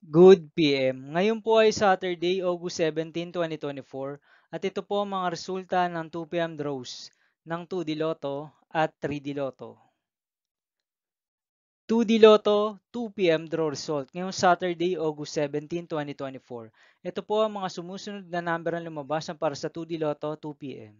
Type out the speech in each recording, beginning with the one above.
Good PM. Ngayon po ay Saturday, August 17, 2024 at ito po ang mga resulta ng 2 PM draws ng 2D Lotto at 3D Lotto. 2D Lotto 2 PM draw result ngayong Saturday, August 17, 2024. Ito po ang mga sumusunod na number ang lumabas para sa 2D Lotto 2 PM.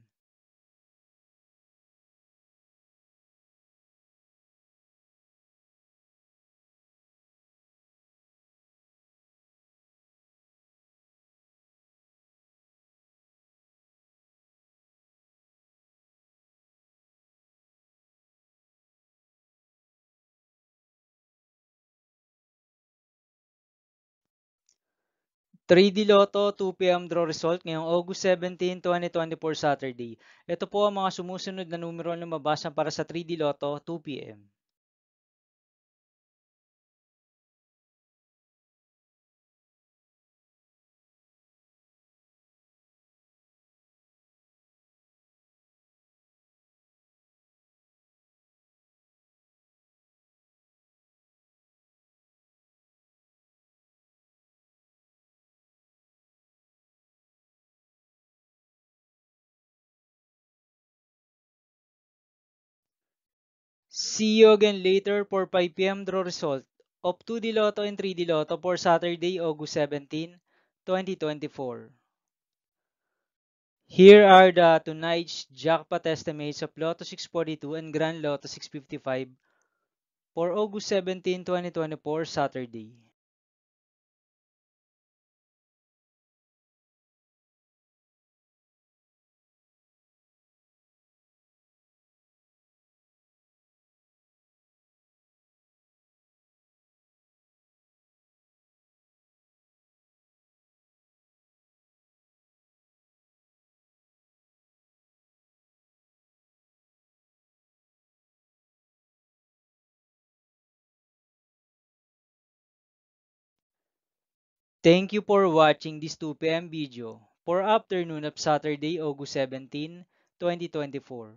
3D Lotto 2 PM draw result ngayong August 17, 2024 Saturday. Ito po ang mga sumusunod na numero ang lumabas para sa 3D Lotto 2 PM. 'See you again later for 5 PM draw result of 2D Lotto and 3D Lotto for Saturday, August 17, 2024. Here are the tonight's jackpot estimates of Lotto 642 and Grand Lotto 655 for August 17, 2024 Saturday. Thank you for watching this 2 PM video for afternoon of Saturday, August 17, 2024.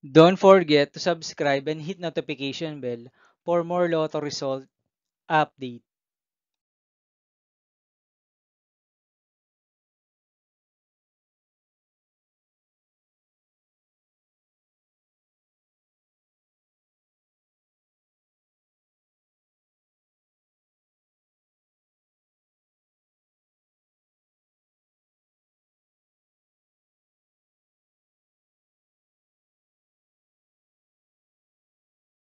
Don't forget to subscribe and hit notification bell for more Lotto result update.